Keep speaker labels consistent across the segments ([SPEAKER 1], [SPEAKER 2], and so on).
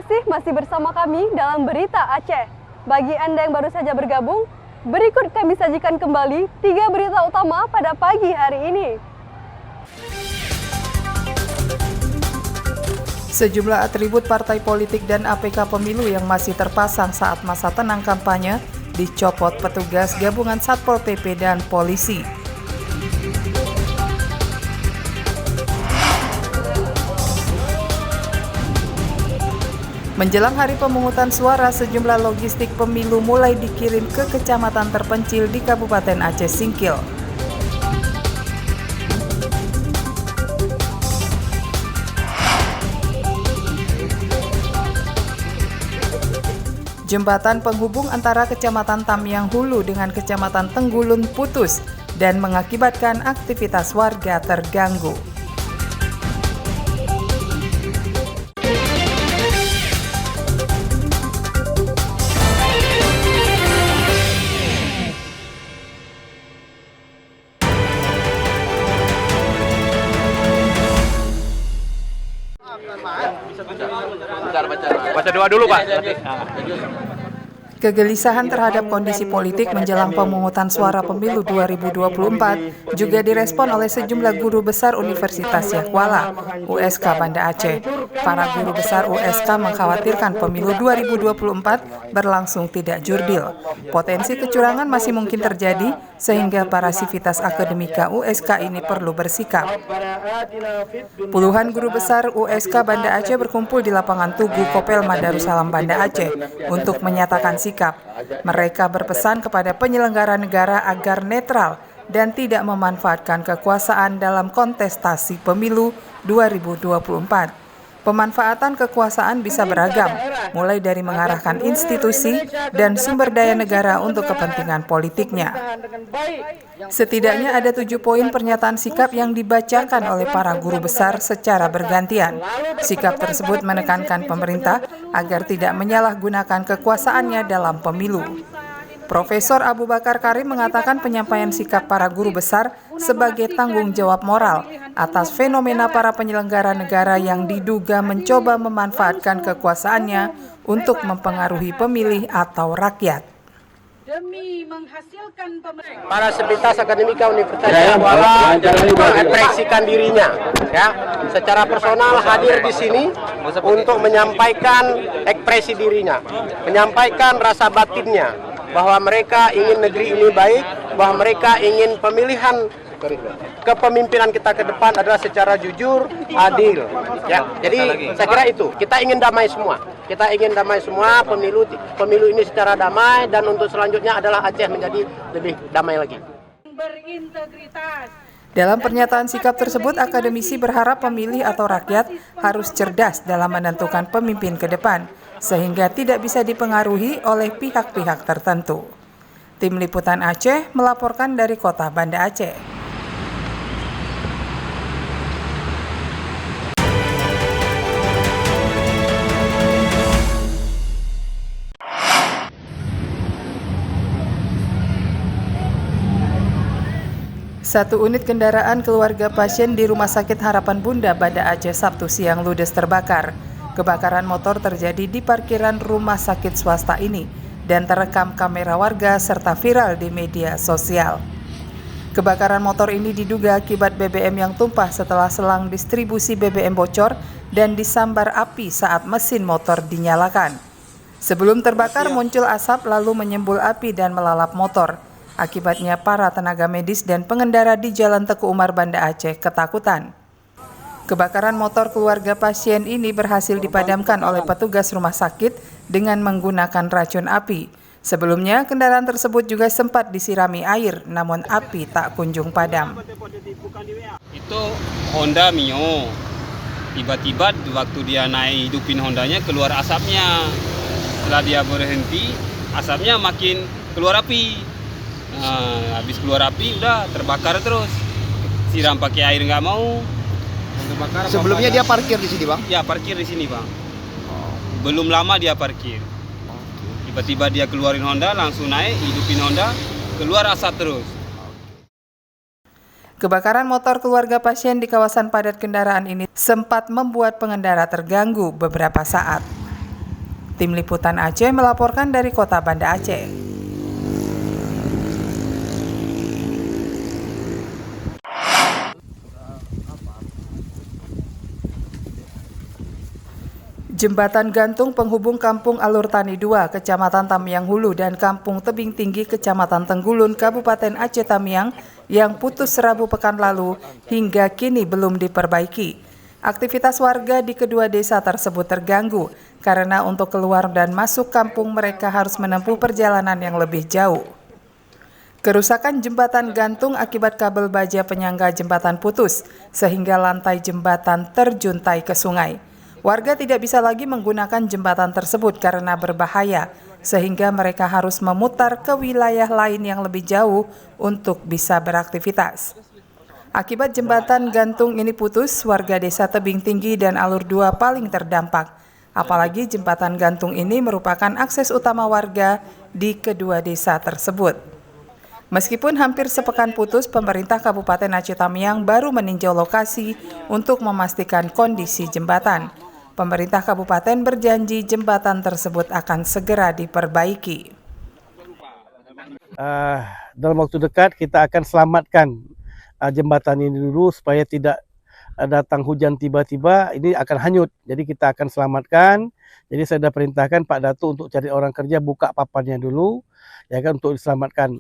[SPEAKER 1] kasih masih bersama kami dalam Berita Aceh. Bagi Anda yang baru saja bergabung, berikut kami sajikan kembali 3 berita utama pada pagi hari ini.
[SPEAKER 2] Sejumlah atribut partai politik dan APK pemilu yang masih terpasang saat masa tenang kampanye dicopot petugas gabungan Satpol PP dan polisi. Menjelang hari pemungutan suara, sejumlah logistik pemilu mulai dikirim ke kecamatan terpencil di Kabupaten Aceh Singkil. Jembatan penghubung antara Kecamatan Tamiang Hulu dengan Kecamatan Tenggulun putus dan mengakibatkan aktivitas warga terganggu.
[SPEAKER 3] Baca doa dulu, Pak.
[SPEAKER 2] Kegelisahan terhadap kondisi politik menjelang pemungutan suara pemilu 2024 juga direspon oleh sejumlah guru besar Universitas Yahkuala, USK Banda Aceh. Para guru besar USK mengkhawatirkan pemilu 2024 berlangsung tidak jurdil. Potensi kecurangan masih mungkin terjadi sehingga para sivitas akademika USK ini perlu bersikap. Puluhan guru besar USK Banda Aceh berkumpul di lapangan Tugu Kopelma Darussalam Banda Aceh untuk menyatakan sikap. Mereka berpesan kepada penyelenggara negara agar netral dan tidak memanfaatkan kekuasaan dalam kontestasi pemilu 2024. Pemanfaatan kekuasaan bisa beragam, mulai dari mengarahkan institusi dan sumber daya negara untuk kepentingan politiknya. Setidaknya ada 7 poin pernyataan sikap yang dibacakan oleh para guru besar secara bergantian. Sikap tersebut menekankan pemerintah agar tidak menyalahgunakan kekuasaannya dalam pemilu. Profesor Abu Bakar Karim mengatakan penyampaian sikap para guru besar sebagai tanggung jawab moral atas fenomena para penyelenggara negara yang diduga mencoba memanfaatkan kekuasaannya untuk mempengaruhi pemilih atau rakyat.
[SPEAKER 4] Demi menghasilkan
[SPEAKER 3] Para sivitas akademika Universitas Yahkuala mengekspresikan dirinya, ya, secara personal hadir di sini untuk menyampaikan ekspresi dirinya, menyampaikan rasa batinnya bahwa mereka ingin negeri ini baik, bahwa mereka ingin pemilihan kepemimpinan kita ke depan adalah secara jujur, adil. Ya, jadi saya kira itu. Kita ingin damai semua. Kita ingin damai semua, pemilu ini secara damai, dan untuk selanjutnya adalah Aceh menjadi lebih damai lagi.
[SPEAKER 4] berintegritas.
[SPEAKER 2] Dalam pernyataan sikap tersebut, akademisi berharap pemilih atau rakyat harus cerdas dalam menentukan pemimpin ke depan, sehingga tidak bisa dipengaruhi oleh pihak-pihak tertentu. Tim Liputan Aceh melaporkan dari Kota Banda Aceh. Satu unit kendaraan keluarga pasien di Rumah Sakit Harapan Bunda Banda Aceh Sabtu siang ludes terbakar. Kebakaran motor terjadi di parkiran rumah sakit swasta ini dan terekam kamera warga serta viral di media sosial. Kebakaran motor ini diduga akibat BBM yang tumpah setelah selang distribusi BBM bocor dan disambar api saat mesin motor dinyalakan. Sebelum terbakar muncul asap lalu menyembul api dan melalap motor. Akibatnya para tenaga medis dan pengendara di Jalan Teku Umar Banda Aceh ketakutan. Kebakaran motor keluarga pasien ini berhasil dipadamkan oleh petugas rumah sakit dengan menggunakan racun api. Sebelumnya, kendaraan tersebut juga sempat disirami air, namun api tak kunjung padam.
[SPEAKER 5] Itu Honda Mio. Tiba-tiba waktu dia naik hidupin Hondanya keluar asapnya. Setelah dia berhenti, asapnya makin keluar api. Nah, habis keluar api udah terbakar terus. Siram pakai air nggak mau.
[SPEAKER 6] Sebelumnya dia parkir di sini, Bang?
[SPEAKER 5] Ya, parkir di sini, Bang. Belum lama dia parkir. Tiba-tiba dia keluarin Honda, langsung naik, hidupin Honda, keluar asap terus.
[SPEAKER 2] Kebakaran motor keluarga pasien di kawasan padat kendaraan ini sempat membuat pengendara terganggu beberapa saat. Tim Liputan Aceh melaporkan dari Kota Banda Aceh. Jembatan gantung penghubung Kampung Alur Tani 2, Kecamatan Tamiang Hulu dan Kampung Tebing Tinggi, Kecamatan Tenggulun, Kabupaten Aceh Tamiang yang putus Rabu pekan lalu hingga kini belum diperbaiki. Aktivitas warga di kedua desa tersebut terganggu karena untuk keluar dan masuk kampung mereka harus menempuh perjalanan yang lebih jauh. Kerusakan jembatan gantung akibat kabel baja penyangga jembatan putus sehingga lantai jembatan terjuntai ke sungai. Warga tidak bisa lagi menggunakan jembatan tersebut karena berbahaya, sehingga mereka harus memutar ke wilayah lain yang lebih jauh untuk bisa beraktivitas. Akibat jembatan gantung ini putus, warga desa Tebing Tinggi dan Alur 2 paling terdampak. Apalagi jembatan gantung ini merupakan akses utama warga di kedua desa tersebut. Meskipun hampir sepekan putus, pemerintah Kabupaten Aceh Tamiang baru meninjau lokasi untuk memastikan kondisi jembatan. Pemerintah kabupaten berjanji jembatan tersebut akan segera diperbaiki.
[SPEAKER 7] Dalam waktu dekat kita akan selamatkan jembatan ini dulu supaya tidak datang hujan tiba-tiba, ini akan hanyut. Jadi kita akan selamatkan. Jadi saya sudah perintahkan Pak Datuk untuk cari orang kerja buka papannya dulu, ya kan, untuk diselamatkan.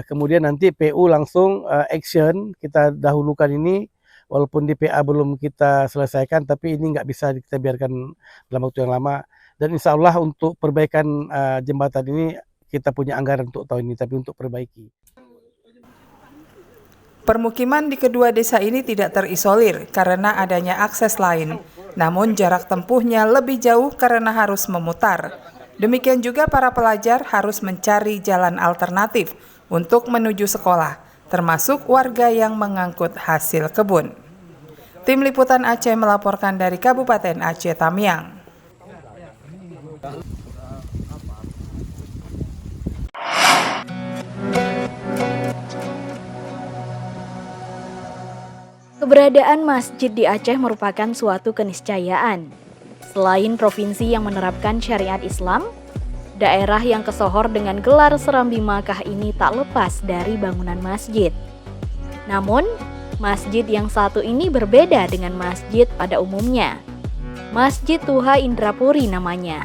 [SPEAKER 7] Kemudian nanti PU langsung action, kita dahulukan ini. Walaupun di PA belum kita selesaikan, tapi ini nggak bisa kita biarkan dalam waktu yang lama. Dan insya Allah untuk perbaikan jembatan ini kita punya anggaran untuk tahun ini, tapi untuk perbaiki.
[SPEAKER 2] Permukiman di kedua desa ini tidak terisolir karena adanya akses lain. Namun jarak tempuhnya lebih jauh karena harus memutar. Demikian juga para pelajar harus mencari jalan alternatif untuk menuju sekolah, termasuk warga yang mengangkut hasil kebun. Tim Liputan Aceh melaporkan dari Kabupaten Aceh Tamiang.
[SPEAKER 8] Keberadaan masjid di Aceh merupakan suatu keniscayaan. Selain provinsi yang menerapkan syariat Islam, daerah yang kesohor dengan gelar Serambi Makkah ini tak lepas dari bangunan masjid. Namun, masjid yang satu ini berbeda dengan masjid pada umumnya. Masjid Tuha Indrapuri namanya.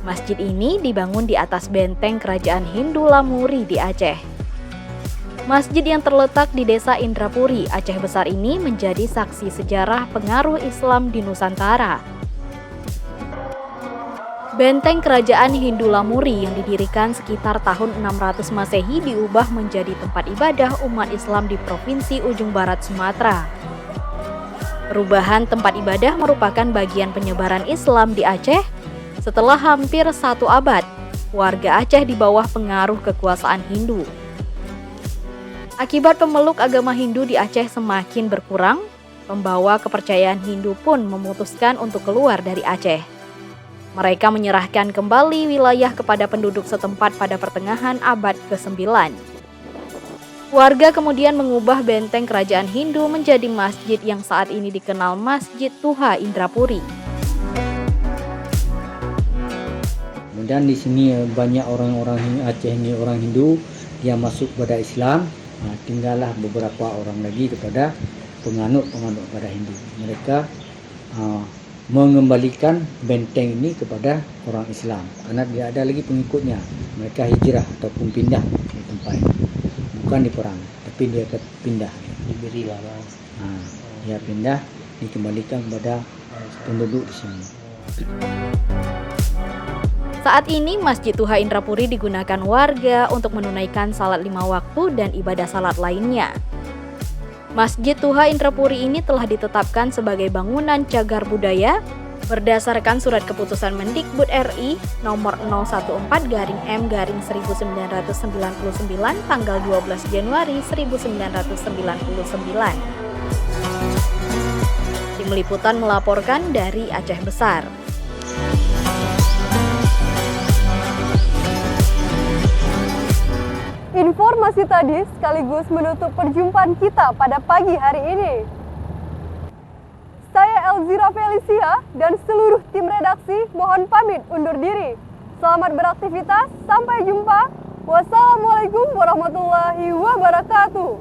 [SPEAKER 8] Masjid ini dibangun di atas benteng kerajaan Hindu Lamuri di Aceh. Masjid yang terletak di desa Indrapuri, Aceh Besar ini menjadi saksi sejarah pengaruh Islam di Nusantara. Benteng kerajaan Hindu Lamuri yang didirikan sekitar tahun 600 Masehi diubah menjadi tempat ibadah umat Islam di Provinsi Ujung Barat Sumatera. Perubahan tempat ibadah merupakan bagian penyebaran Islam di Aceh setelah hampir 1 abad warga Aceh di bawah pengaruh kekuasaan Hindu. Akibat pemeluk agama Hindu di Aceh semakin berkurang, pembawa kepercayaan Hindu pun memutuskan untuk keluar dari Aceh. Mereka menyerahkan kembali wilayah kepada penduduk setempat pada pertengahan abad ke-9. Warga kemudian mengubah benteng kerajaan Hindu menjadi masjid yang saat ini dikenal Masjid Tuha Indrapuri.
[SPEAKER 9] Kemudian di sini banyak orang-orang Aceh ini orang Hindu yang masuk pada Islam. Tinggallah beberapa orang lagi kepada penganut-penganut pada Hindu. Mereka mengembalikan benteng ini kepada orang Islam karena tidak ada lagi pengikutnya. Mereka hijrah ataupun pindah di tempat ini. Bukan diperang, tapi dia pindah. Diberilah. Dia pindah, dikembalikan kepada penduduk di sini.
[SPEAKER 8] Saat ini Masjid Tuha Indrapuri digunakan warga untuk menunaikan salat 5 waktu dan ibadah salat lainnya. Masjid Tuha Indrapuri ini telah ditetapkan sebagai bangunan cagar budaya berdasarkan Surat Keputusan Mendikbud RI nomor 014/M/1999 tanggal 12 Januari 1999. Tim Liputan melaporkan dari Aceh Besar.
[SPEAKER 1] Informasi tadi sekaligus menutup perjumpaan kita pada pagi hari ini. Saya Elzira Felicia dan seluruh tim redaksi mohon pamit undur diri. Selamat beraktivitas, sampai jumpa. Wassalamualaikum warahmatullahi wabarakatuh.